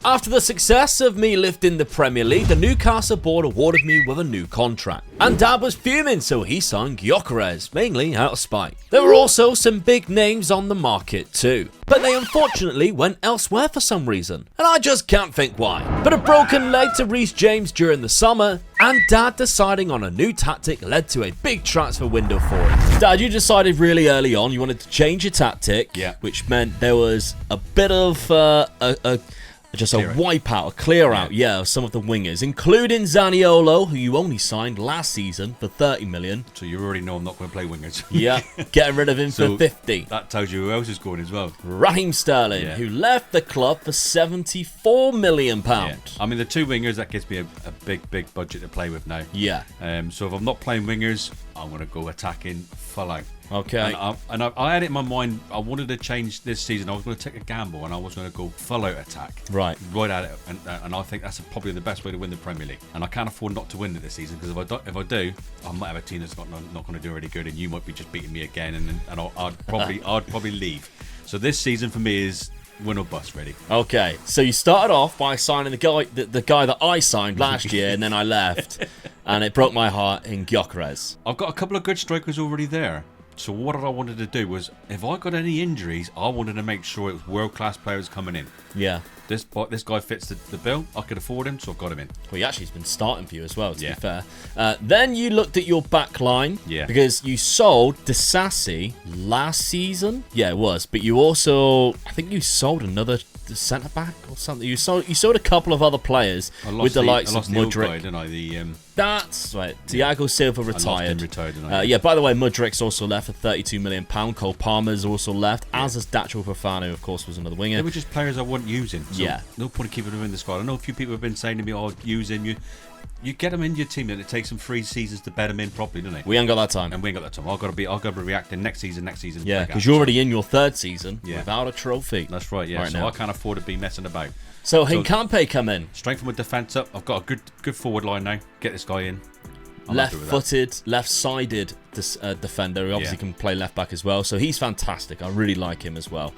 After the success of me lifting the Premier League, the Newcastle board awarded me with a new contract. And Dad was fuming, so he signed Gyökeres, mainly out of spite. There were also some big names on the market too, but they unfortunately went elsewhere for some reason, and I just can't think why. But a broken leg to Reece James during the summer, and Dad deciding on a new tactic led to a big transfer window for him. Dad, you decided really early on you wanted to change your tactic, which meant there was a bit of just a wipeout, a clear out, of some of the wingers, including Zaniolo, who you only signed last season for 30 million. So you already know I'm not going to play wingers. Yeah, getting rid of him for 50. That tells you who else is going as well. Raheem Sterling, who left the club for 74 million pounds. I mean, the two wingers, that gives me a big budget to play with now. Yeah. So if I'm not playing wingers, I'm going to go attacking full out. Okay. And I had it in my mind, I wanted to change this season. I was going to take a gamble and I was going to go full out attack. Right at it. And I think that's probably the best way to win the Premier League. And I can't afford not to win it this season, because if I do, I might have a team that's not going to do really good, and you might be just beating me again, and I'd probably leave. So this season for me is win or bust, ready. Okay, so you started off by signing the guy that I signed last year, and then I left, and it broke my heart in Gyökeres. I've got a couple of good strikers already there. So what I wanted to do was, if I got any injuries, I wanted to make sure it was world-class players coming in. Yeah. This guy fits the bill. I could afford him, so I've got him in. Well, he actually has been starting for you as well, to be fair. Then you looked at your back line. Yeah. Because you sold Disasi last season. Yeah, it was. But you also, I think you sold another centre-back or something. You sold a couple of other players with the likes of Mudryk. Didn't I? That's right. Thiago Silva retired. Didn't I? Yeah, by the way, Mudryk's also left for £32 million. Cole Palmer's also left, as is Dacho Fofana, of course, was another winger. They were just players I wasn't using. So yeah. No point in keeping them in the squad. I know a few people have been saying to me, use him. You get them in your team, and it takes them 3 seasons to bed them in properly, doesn't it? We ain't got that time. And we ain't got that time. I've got to be reacting next season. Yeah, because you're already in your 3rd season without a trophy. That's right, yeah. So I can't afford to be messing about. So Hincapie come in. Strengthen my defence up. I've got a good forward line now. Get this guy in. Left-footed, left-sided defender who obviously can play left-back as well. So he's fantastic. I really like him as well.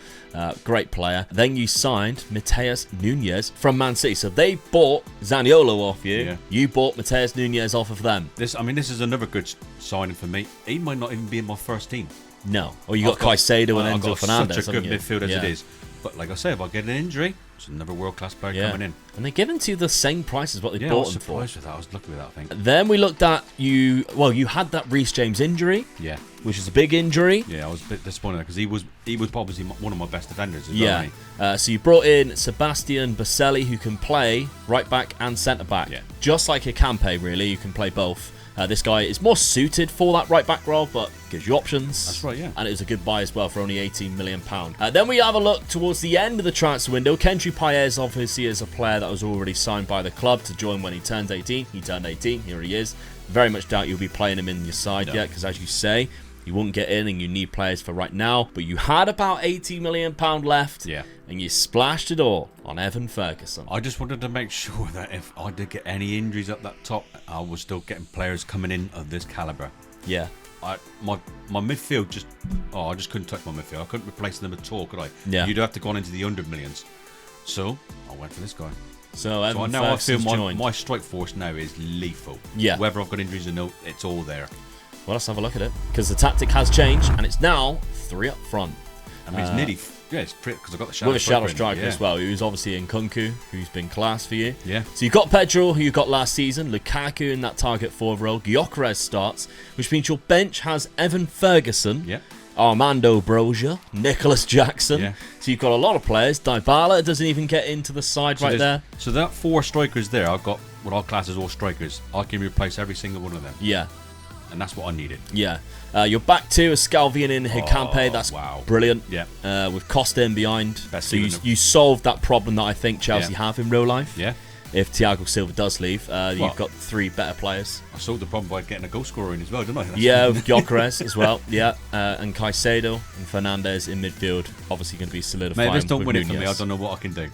Great player. Then you signed Mateus Nunes from Man City. So they bought Zaniolo off you. Yeah. You bought Mateus Nunes off of them. This is another good signing for me. He might not even be in my first team. No. Or you got Caicedo and Enzo Fernandez. Such a good midfield as it is. But like I say, if I get an injury, it's another world-class player coming in. And they give him to you the same price as what they bought him for. I was surprised with that. I was lucky with that, I think. Then we looked at you. Well, you had that Reece James injury. Yeah. Which is a big injury. Yeah, I was a bit disappointed because he was obviously one of my best defenders as well. Yeah. So you brought in Sebastian Baselli, who can play right back and centre back. Yeah. Just like Hincapie, really. You can play both. This guy is more suited for that right back role, but gives you options. That's right, yeah. And it was a good buy as well for only £18 million. Then we have a look towards the end of the transfer window. Kendry Paez obviously is a player that was already signed by the club to join when he turns 18. He turned 18. Here he is. Very much doubt you'll be playing him in your side yet, because as you say, you won't get in and you need players for right now. But you had about £80 million left. Yeah. And you splashed it all on Evan Ferguson. I just wanted to make sure that if I did get any injuries up that top, I was still getting players coming in of this calibre. Yeah. My midfield I just couldn't touch my midfield. I couldn't replace them at all, could I? Yeah. You'd have to go into the 100 millions. So I went for this guy. So Evan now I feel joined. my strike force now is lethal. Yeah. Whether I've got injuries or no, it's all there. Well, let's have a look at it, because the tactic has changed and it's now 3 up front. I mean, it's nearly. Yeah, it's pretty, because I've got the shadow with a shadow striker as well, who's obviously in Nkunku, who's been class for you. Yeah. So you've got Pedro, who you got last season, Lukaku in that target forward role, Gyökeres starts, which means your bench has Evan Ferguson, Armando Broja, Nicholas Jackson. Yeah. So you've got a lot of players. Dybala doesn't even get into the side right there. So that 4 strikers there, I've got what I'll class as all strikers. I can replace every single one of them. Yeah. And that's what I needed. Yeah. You're back to a Scalvian in Hincapie. That's brilliant. Yeah. With Costa in behind. Best so you solved that problem that I think Chelsea have in real life. Yeah. If Thiago Silva does leave, you've got 3 better players. I solved the problem by getting a goal scorer in as well, didn't I? With Gyökeres as well. Yeah. And Caicedo and Fernandez in midfield. Obviously going to be solidifying. Mate, this don't win Nunez. it for me. I don't know what I can do.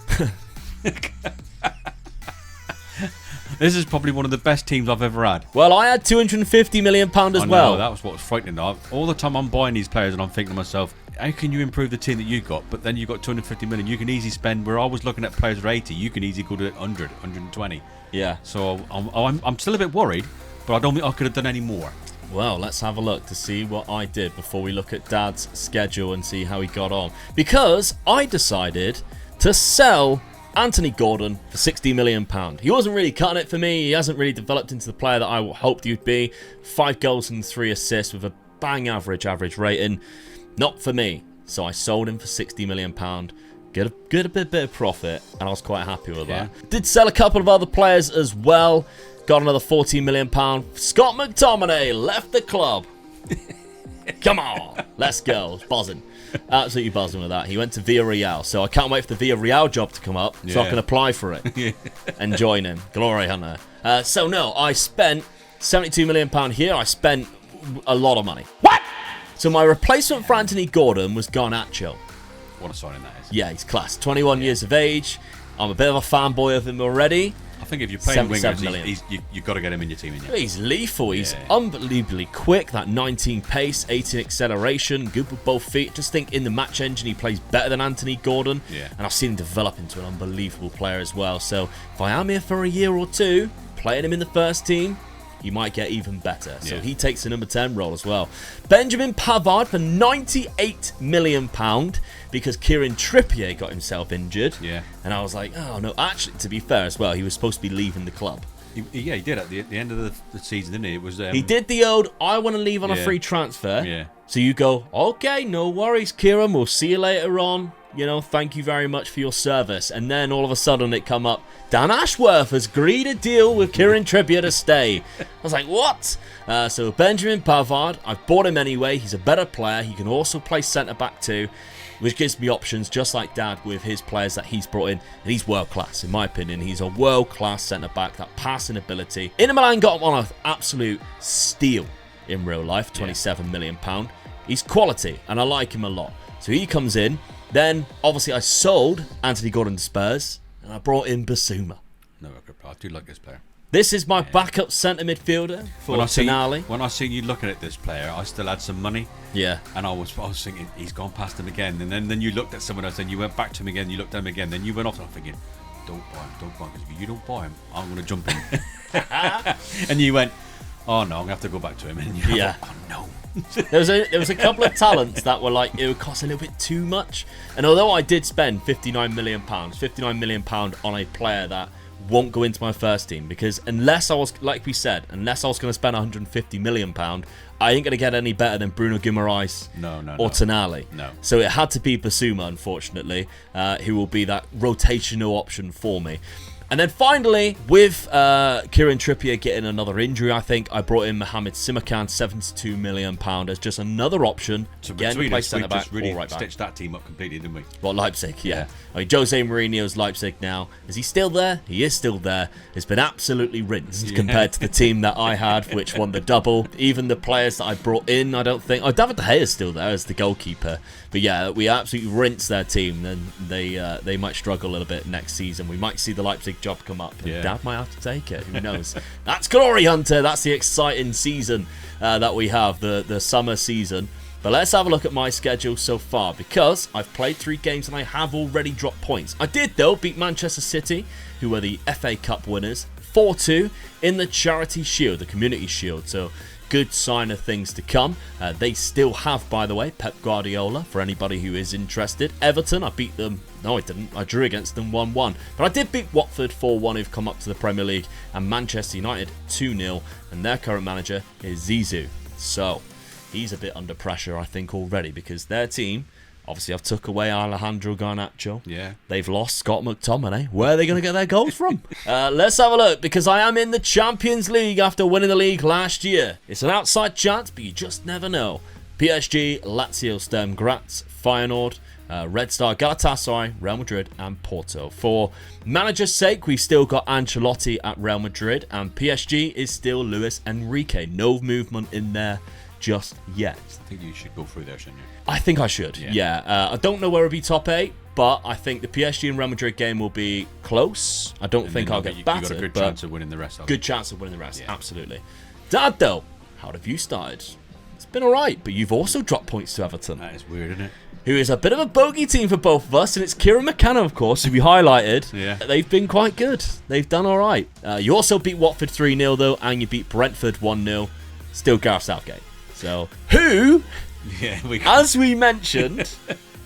This is probably one of the best teams I've ever had. Well, I had £250 million as well. That was what was frightening. All the time I'm buying these players and I'm thinking to myself, how can you improve the team that you got? But then you got 250 million. You can easily spend. Where I was looking at players with 80, you can easily go to 100, 120. Yeah. So I'm still a bit worried, but I don't think I could have done any more. Well, let's have a look to see what I did before we look at Dad's schedule and see how he got on. Because I decided to sell Anthony Gordon for £60 million. He wasn't really cutting it for me. He hasn't really developed into the player that I hoped he'd be. 5 goals and 3 assists with a bang average rating. Not for me. So I sold him for £60 million. Get a bit of profit, and I was quite happy with that. Did sell a couple of other players as well. Got another £14 million. Scott McTominay left the club. Come on, let's go. Buzzing. Absolutely buzzing with that. He went to Villarreal, so I can't wait for the Villarreal job to come up so I can apply for it and join him. Glory hunter. So no, I spent £72 million here. I spent a lot of money. What? So my replacement for Anthony Gordon was Garnacho. What a signing that is. Yeah, he's class. 21 years of age. I'm a bit of a fanboy of him already. I think if you're playing wingers, you've got to get him in your team. He's lethal. He's unbelievably quick. That 19 pace, 18 acceleration, good with both feet. Just think in the match engine, he plays better than Anthony Gordon. Yeah. And I've seen him develop into an unbelievable player as well. So if I am here for a year or two, playing him in the first team, he might get even better. So he takes the number 10 role as well. Benjamin Pavard for £98 million because Kieran Trippier got himself injured. Yeah. And I was like, oh no. Actually, to be fair as well, he was supposed to be leaving the club. He did at the end of the season, didn't he? It was he did the old, I want to leave on a free transfer. Yeah. So you go, okay, no worries, Kieran. We'll see you later on. You know, thank you very much for your service. And then all of a sudden it come up, Dan Ashworth has agreed a deal with Kieran Trippier to stay. I was like, what? So Benjamin Pavard, I've bought him anyway. He's a better player. He can also play centre-back too, which gives me options just like Dad with his players that he's brought in. And he's world-class, in my opinion. He's a world-class centre-back, that passing ability. Inter Milan got him on an absolute steal in real life, £27 million. He's quality, and I like him a lot. So he comes in. Then, obviously, I sold Anthony Gordon to Spurs, and I brought in Basuma. No, I do like this player. This is my backup centre midfielder for Tonali. When I see you looking at this player, I still had some money. Yeah. And I was thinking, he's gone past him again. And then you looked at someone else, and you went back to him again, you looked at him again, then you went off, and I'm thinking, don't buy him, because if you don't buy him, I'm going to jump in. And you went, oh no, I'm going to have to go back to him. And you went, oh no. There was a couple of talents that were like, it would cost a little bit too much. And although I did spend £59 million on a player that won't go into my first team, because unless I was, like we said, unless I was going to spend £150 million, I ain't going to get any better than Bruno Guimaraes or Tonali. No. So it had to be Basuma, unfortunately, who will be that rotational option for me. And then finally, with Kieran Trippier getting another injury, I think I brought in Mohamed Simakan, £72 million as just another option. So again, play centre back really or right back. stitched that team up completely, didn't we? Well, Leipzig, yeah. I mean, Jose Mourinho's Leipzig now. Is he still there? He is still there. It's been absolutely rinsed compared to the team that I had, which won the double. Even the players that I brought in, I don't think. Oh, David De Gea is still there as the goalkeeper. But yeah, we absolutely rinsed their team. And they might struggle a little bit next season. We might see the Leipzig job come up. And Dad might have to take it. Who knows? That's Glory Hunter. That's the exciting season that we have, the summer season. But let's have a look at my schedule so far, because I've played 3 games and I have already dropped points. I did, though, beat Manchester City, who were the FA Cup winners, 4-2 in the Charity Shield, the Community Shield. So good sign of things to come. They still have, by the way, Pep Guardiola, for anybody who is interested. Everton, I beat them. No, I didn't. I drew against them 1-1. But I did beat Watford 4-1, who've come up to the Premier League, and Manchester United 2-0, and their current manager is Zizou. So he's a bit under pressure, I think, already, because their team, obviously, I've took away Alejandro Garnacho. Yeah. They've lost Scott McTominay. Where are they going to get their goals from? Let's have a look, because I am in the Champions League after winning the league last year. It's an outside chance, but you just never know. PSG, Lazio, Sturm Graz, Feyenoord, Red Star, Galatasaray, Real Madrid, and Porto. For manager's sake, we've still got Ancelotti at Real Madrid, and PSG is still Luis Enrique. No movement in there just yet. I think you should go through there, shouldn't you? I think I should, yeah. I don't know where it'll be top 8, but I think the PSG and Real Madrid game will be close. I don't think I'll get battered. You've got a good chance of winning the rest. Good chance of winning the rest, absolutely. Dad, though, how have you started? It's been alright, but you've also dropped points to Everton. That is weird, isn't it? who is a bit of a bogey team for both of us, and it's Kieran McKenna, of course, who we highlighted. Yeah. They've been quite good. They've done all right. You also beat Watford 3-0, though, and you beat Brentford 1-0. Still Gareth Southgate. So, who, as we mentioned,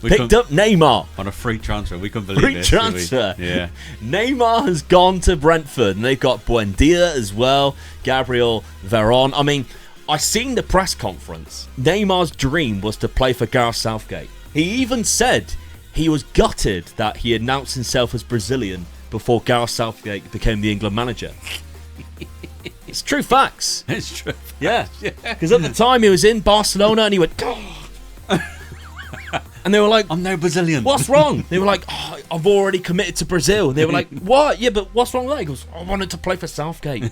picked up Neymar. On a free transfer. We couldn't believe it. Free transfer. Yeah. Neymar has gone to Brentford, and they've got Buendia as well, Gabriel Veron. I mean, I seen the press conference. Neymar's dream was to play for Gareth Southgate. He even said he was gutted that he announced himself as Brazilian before Gareth Southgate became the England manager. It's true facts. It's true. Yeah. Because at the time he was in Barcelona and he went, and they were like, I'm no Brazilian. What's wrong? They were like, I've already committed to Brazil. And they were like, what? Yeah, but what's wrong with that? He goes, I wanted to play for Southgate.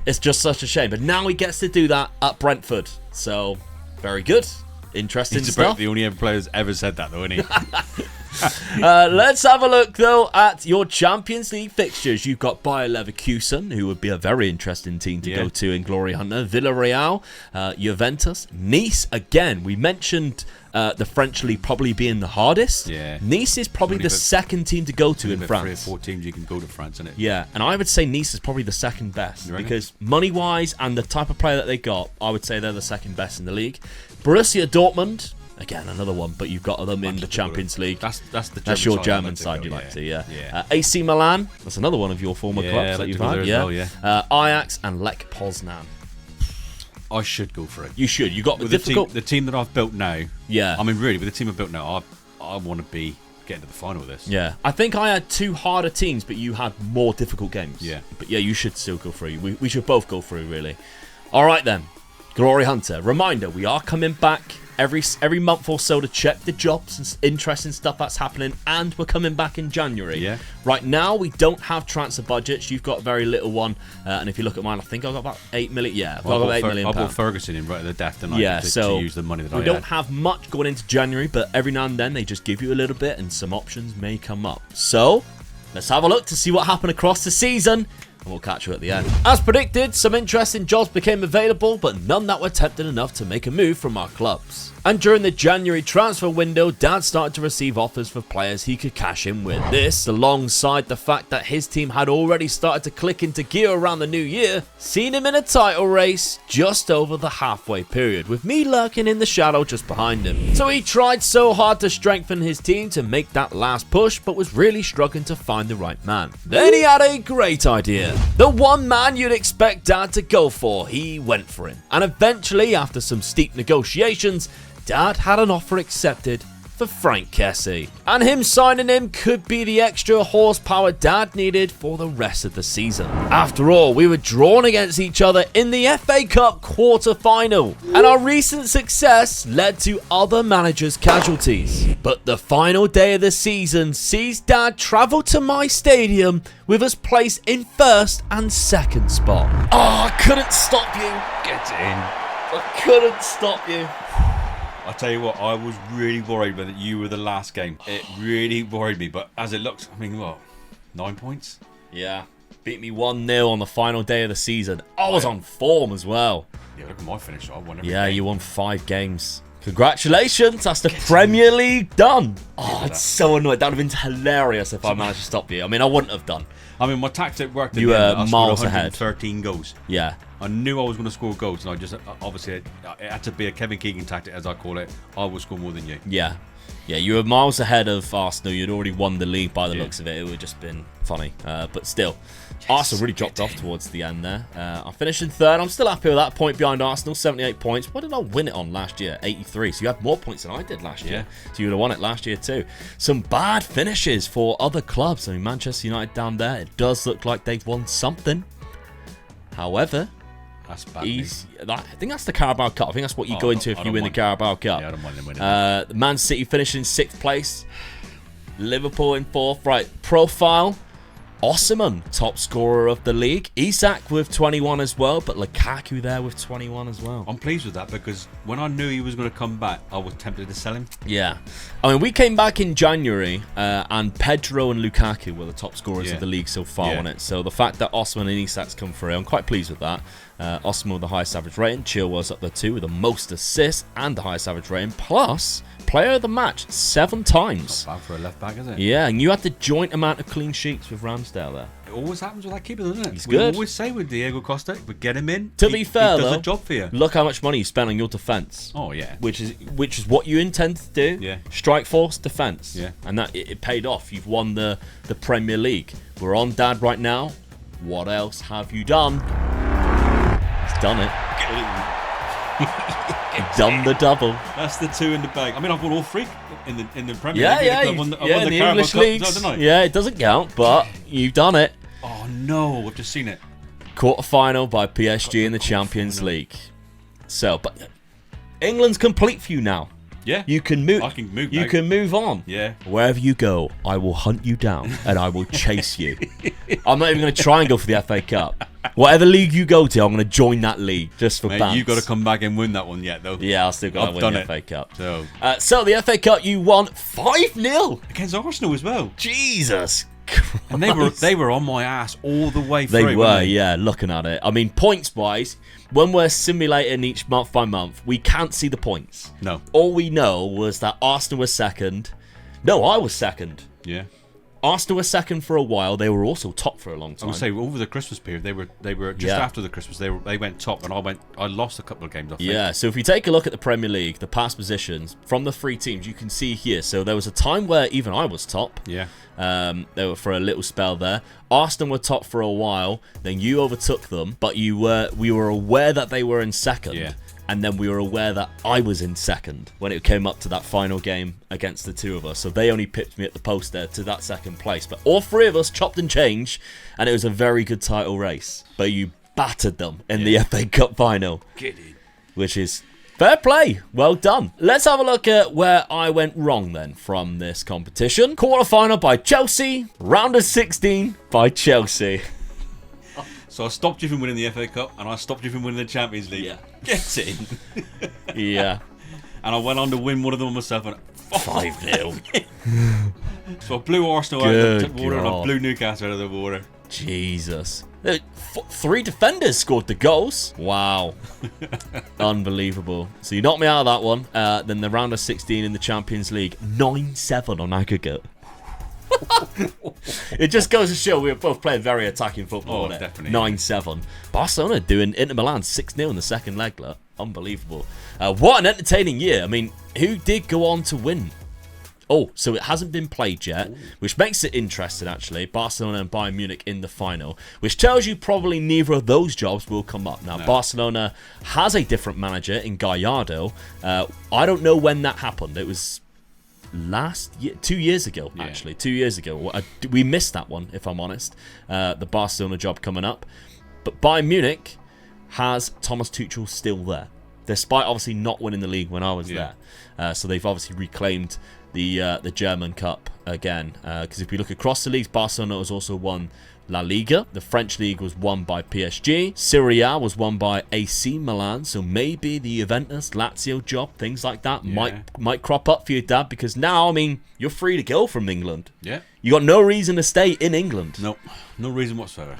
It's just such a shame. But now he gets to do that at Brentford. So, very good. Interesting He's stuff. about the only player who's ever said that, though, isn't he? Let's have a look, though, at your Champions League fixtures. You've got Bayer Leverkusen, who would be a very interesting team to go to in Glory Hunter. Villarreal, Juventus, Nice. Again, we mentioned the French league probably being the hardest. Yeah. Nice is probably the second team to go to in France. 3 or 4 teams you can go to France, isn't it? Yeah, and I would say Nice is probably the second best because money-wise and the type of player that they got, I would say they're the second best in the league. Borussia Dortmund, again another one, but you've got them in the Champions League. That's your German side you like to, AC Milan, that's another one of your former clubs that you've had. Ajax and Lech Poznan. I should go for it. You should. You got with the team that I've built now. Yeah. I mean, really, with the team I've built now, I want to be getting to the final of this. Yeah. I think I had 2 harder teams, but you had more difficult games. Yeah. But yeah, you should still go through. We should both go through, really. All right, then. Glory Hunter. Reminder, we are coming back every month or so to check the jobs and interesting stuff that's happening, and we're coming back in January. Yeah. Right now, we don't have transfer budgets. You've got a very little one, and if you look at mine, I think I've got about 8 million. Yeah, I've got 8 million. I bought Ferguson in right at the death tonight. Yeah, to use the money that I had. We don't have much going into January, but every now and then they just give you a little bit, and some options may come up. So let's have a look to see what happened across the season. And we'll catch you at the end. As predicted, some interesting jobs became available, but none that were tempting enough to make a move from our clubs. And during the January transfer window, Dad started to receive offers for players he could cash in with. This, alongside the fact that his team had already started to click into gear around the new year, seen him in a title race just over the halfway period, with me lurking in the shadow just behind him. So he tried so hard to strengthen his team to make that last push, but was really struggling to find the right man. Then he had a great idea. The one man you'd expect Dad to go for, he went for him. And eventually, after some steep negotiations, Dad had an offer accepted for Frank Kessie. And him signing him could be the extra horsepower Dad needed for the rest of the season. After all, we were drawn against each other in the FA Cup quarter-final, and our recent success led to other managers' casualties. But the final day of the season sees Dad travel to my stadium with us placed in first and second spot. Oh, I couldn't stop you. Get in. I couldn't stop you. I tell you what, I was really worried that you were the last game. It really worried me, but as it looks, I mean, what, 9 points? Yeah, beat me 1-0 on the final day of the season. I was on form as well. Yeah, look at my finish. I won every game. game. You won 5 games. Congratulations, that's the Premier League done. Oh, it's so annoying. That would have been hilarious if I managed to stop you. I mean, I wouldn't have done. I mean, my tactic worked. You were miles ahead. 13 goals. Yeah. I knew I was going to score goals, and I just, obviously, it had to be a Kevin Keegan tactic, as I call it. I will score more than you. Yeah. Yeah, you were miles ahead of Arsenal. You'd already won the league by the looks of it. It would have just been funny. But still, Arsenal really dropped off towards the end there. I finished in third. I'm still happy with that. Point behind Arsenal, 78 points. What did I win it on last year? 83. So you had more points than I did last year. So you would have won it last year too. Some bad finishes for other clubs. I mean, Manchester United down there, it does look like they've won something. However, that's bad. I think that's the Carabao Cup. I think that's what you go into if you win the Carabao Cup. Yeah, I don't mind them winning. Man City finishing 6th place. Liverpool in 4th. Right, profile. Osimhen, top scorer of the league. Isak with 21 as well, but Lukaku there with 21 as well. I'm pleased with that because when I knew he was going to come back, I was tempted to sell him. Yeah. I mean, we came back in January, and Pedro and Lukaku were the top scorers of the league so far on it. So the fact that Osimhen and Isak's come through, I'm quite pleased with that. Osimhen with the highest average rating. Chilwell's up there too with the most assists and the highest average rating. Plus, player of the match 7 times. Not bad for a left back, is it? Yeah, and you had the joint amount of clean sheets with Ramsdale there. It always happens with that keeper, doesn't it? He's We good. always say with Diego Costa, but get him in. To be fair, he does though, a job for you. look how much money you spent on your defence. Oh yeah. Which is what you intend to do. Yeah. Strike force, defence. Yeah. And that it paid off. You've won the Premier League. We're on Dad right now. What else have you done? He's done it. He's done the double. That's the 2 in the bag. I mean, I've got all 3 in the Premier Yeah, League. yeah. I won the in the Carabao English Cup, leagues. didn't I? Yeah, it doesn't count, but you've done it. Oh no, I've just seen it. Quarter-final by PSG in the Champions League. So, but England's complete for you now. Yeah. You can move. I can move. You mate. can move on. Yeah. Wherever you go, I will hunt you down and I will chase you. I'm not even going to try and go for the FA Cup. Whatever league you go to, I'm going to join that league just for Mate, bants. you've got to come back and win that one yet, though. Yeah, I'll still got to win the FA Cup. So the FA Cup, you won 5-0 against Arsenal as well. Jesus Christ. And they were on my ass all the way through. They were, yeah, looking at it. I mean, points-wise, when we're simulating each month by month, we can't see the points. No. All we know was that Arsenal was second. No, I was second. Yeah. Arsenal were second for a while. They were also top for a long time. I would say over the Christmas period, they were just after the Christmas. They went top, and I lost a couple of games. I think. Yeah. So if you take a look at the Premier League, the past positions from the 3 teams, you can see here. So there was a time where even I was top. Yeah. They were for a little spell there. Arsenal were top for a while. Then you overtook them, but we were aware that they were in second. Yeah. And then we were aware that I was in second when it came up to that final game against the 2 of us. So they only pipped me at the post there to that second place. But all 3 of us chopped and changed, and it was a very good title race. But you battered them in the FA Cup final. Kidding. Which is fair play. Well done. Let's have a look at where I went wrong then from this competition. Quarter-final by Chelsea. Round of 16 by Chelsea. So I stopped you from winning the FA Cup, and I stopped you from winning the Champions League. Yeah. Get in. Yeah. And I went on to win one of them myself. And 5-0. So I blew Arsenal out of the water, and I blew Newcastle out of the water. Jesus. 3 defenders scored the goals. Wow. Unbelievable. So you knocked me out of that one. Then the round of 16 in the Champions League. 9-7 on aggregate. It just goes to show we were both playing very attacking football. Oh, definitely. 9-7. Barcelona doing Inter Milan 6-0 in the second leg. Look. Unbelievable. What an entertaining year. I mean, who did go on to win? Oh, so it hasn't been played yet, which makes it interesting, actually. Barcelona and Bayern Munich in the final, which tells you probably neither of those jobs will come up. Now, Barcelona has a different manager in Gallardo. I don't know when that happened. It was last year, 2 years ago, actually. 2 years ago. We missed that one, if I'm honest. The Barcelona job coming up. But Bayern Munich has Thomas Tuchel still there, despite obviously not winning the league when I was there. So they've obviously reclaimed the German Cup again. Because if we look across the leagues, Barcelona has also won La Liga. The French league was won by PSG. Serie A was won by AC Milan. So maybe the Juventus, Lazio job, things like that might crop up for you, Dad. Because now, I mean, you're free to go from England. Yeah. You got no reason to stay in England. Nope. No reason whatsoever.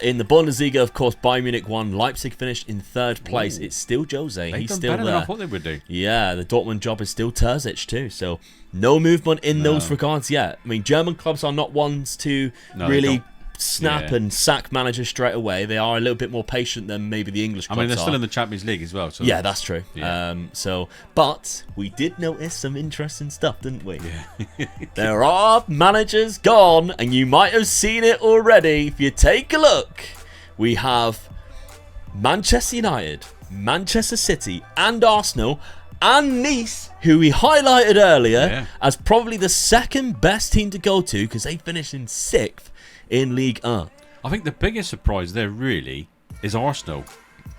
In the Bundesliga, of course, Bayern Munich won. Leipzig finished in 3rd place. It's still Jose. They've He's done still better there. than I thought they would do. Yeah, the Dortmund job is still Terzic too. So no movement in those regards yet. I mean, German clubs are not ones to really snap and sack managers straight away. They are a little bit more patient than maybe the English clubs I mean, they're are. still in the Champions League as well. So. Yeah, that's true. Yeah. But we did notice some interesting stuff, didn't we? Yeah. There are managers gone, and you might have seen it already. If you take a look, we have Manchester United, Manchester City, and Arsenal, and Nice, who we highlighted earlier as probably the 2nd best team to go to because they finished in 6th in Ligue 1. I think the biggest surprise there really is Arsenal.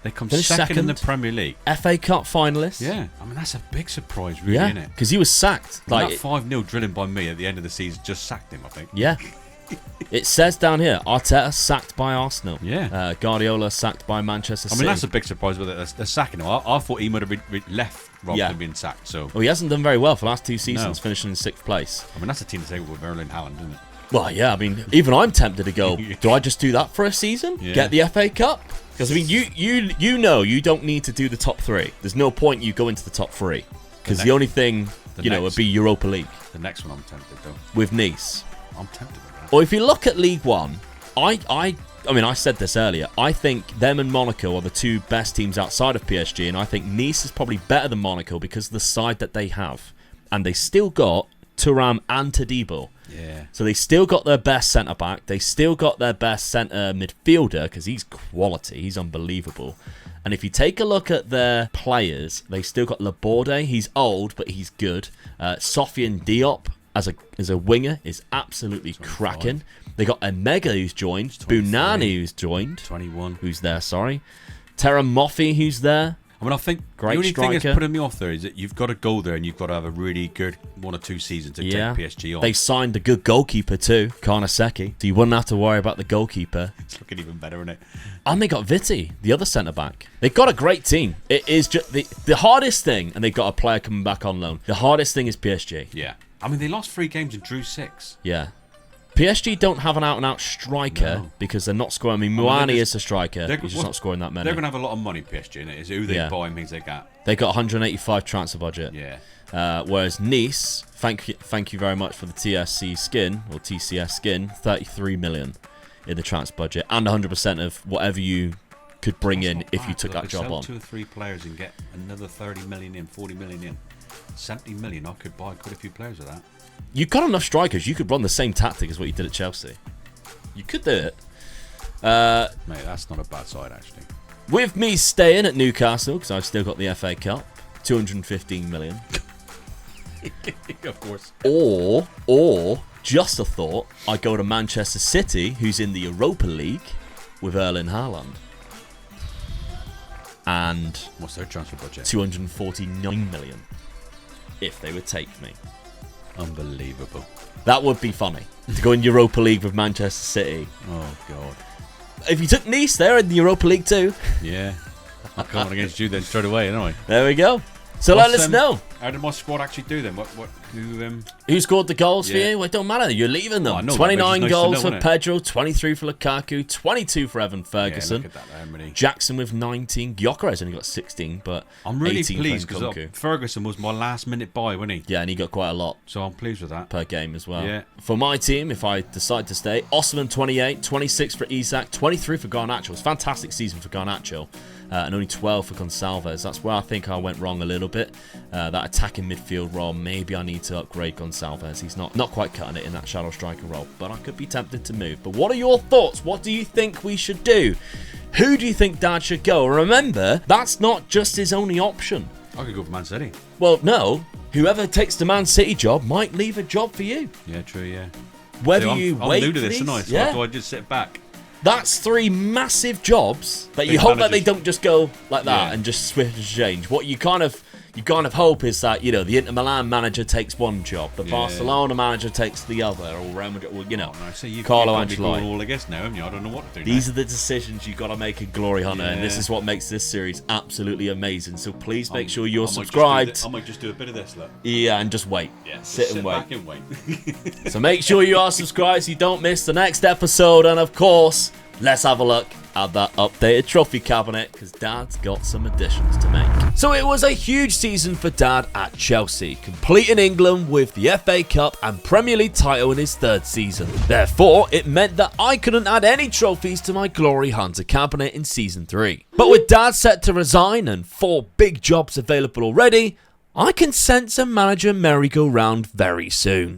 They come Finished second in the Premier League. FA Cup finalists. Yeah, I mean, that's a big surprise, really, isn't it? because he was sacked. That 5-0 drilling by me at the end of the season just sacked him, I think. Yeah. It says down here, Arteta sacked by Arsenal. Yeah. Guardiola sacked by Manchester City. I mean, that's a big surprise with it. They're sacking him. I thought he might have left rather than being sacked. So. Well, he hasn't done very well for the last 2 seasons, finishing in 6th place. I mean, that's a team to take with Erling Haaland, isn't it? Well, yeah, I mean, even I'm tempted to go, do I just do that for a season? Yeah. Get the FA Cup? Because, I mean, you know you don't need to do the top 3. There's no point you go into the top 3. Because the only thing, would be Europa League. The next one I'm tempted, though. With Nice. I'm tempted with that. Or if you look at League One, I mean, I said this earlier. I think them and Monaco are the 2 best teams outside of PSG, and I think Nice is probably better than Monaco because of the side that they have. And they still got Thuram and Todibo. Yeah. So they still got their best centre-back. They still got their best centre midfielder because he's quality. He's unbelievable. And if you take a look at their players, they still got Laborde. He's old, but he's good. Sofiane Diop as a winger is absolutely 25. cracking. They got Emega who's joined. 23. Bunani who's joined. 21. Who's there, sorry. Terra Moffi who's there. I mean, I think Great the only thing striker. that's putting me off there is that you've got to go there and you've got to have a really good 1 or 2 seasons to take PSG on. They signed a good goalkeeper too, Karnaseki. So you wouldn't have to worry about the goalkeeper. It's looking even better, isn't it? And they got Vitti, the other centre-back. They've got a great team. It is just the hardest thing, and they've got a player coming back on loan. The hardest thing is PSG. Yeah. I mean, they lost 3 games and drew 6. Yeah. PSG don't have an out-and-out striker because they're not scoring. I mean, Muani is a striker. He's just not scoring that many. They're going to have a lot of money, PSG, in it. It's who they buy means they get. They got 185 transfer budget. Yeah. Whereas Nice, thank you very much for the TSC skin, or TCS skin, 33 million in the transfer budget and 100% of whatever you could bring in if you took that job on. 2 or 3 players and get another 30 million in, 40 million in. 70 million, I could buy quite a few players with that. You've got enough strikers. You could run the same tactic as what you did at Chelsea. You could do it. Mate, that's not a bad side, actually. With me staying at Newcastle, because I've still got the FA Cup, 215 million. Of course. Or, just a thought, I go to Manchester City, who's in the Europa League, with Erling Haaland. And what's their transfer budget? 249 million, if they would take me. Unbelievable. That would be funny, to go in Europa League with Manchester City. Oh, God. If you took Nice, they're in the Europa League too. Yeah. I'm coming against you then straight away, aren't I? There we go. So let us know. How did my squad actually do then? Who scored the goals for you? Well, it don't matter. You're leaving them. 29 goals for Pedro, 23 for Lukaku, 22 for Evan Ferguson. Yeah, look at that, how many? Jackson with 19. Gyökeres only got 16, but I'm really 18 pleased because Ferguson was my last minute buy, wasn't he? Yeah, and he got quite a lot. So I'm pleased with that. Per game as well. Yeah. For my team, if I decide to stay, Osman 28, 26 for Isak, 23 for Garnacho. It's a fantastic season for Garnacho. And only 12 for Gonçalves. That's where I think I went wrong a little bit. That attacking midfield role, maybe I need to upgrade Gonçalves. He's not quite cutting it in that shadow striker role, but I could be tempted to move. But what are your thoughts? What do you think we should do? Who do you think Dad should go? Remember, that's not just his only option. I could go for Man City. Well, no. Whoever takes the Man City job might leave a job for you. Yeah, true, yeah. Whether you wait I'm new to for this, these, aren't I? So I just sit back. That's 3 massive jobs that you hope that they don't just go like that and just switch and change. What you kind of hope is that, the Inter Milan manager takes one job, the Barcelona manager takes the other, or Real Madrid, So you've Carlo Ancelotti. Ancelotti. All I guess now, haven't you? I don't know what to do. These are the decisions you've got to make in Glory Hunter, and this is what makes this series absolutely amazing. So please make sure you're subscribed. I might just do a bit of this, look. Yeah, and just wait. Yeah, sit and wait. Back and wait. So make sure you are subscribed so you don't miss the next episode, and of course, let's have a look at that updated trophy cabinet, because Dad's got some additions to make. So it was a huge season for Dad at Chelsea, completing England with the FA Cup and Premier League title in his 3rd season. Therefore, it meant that I couldn't add any trophies to my Glory Hunter cabinet in Season 3. But with Dad set to resign and 4 big jobs available already, I can sense a manager merry-go-round very soon.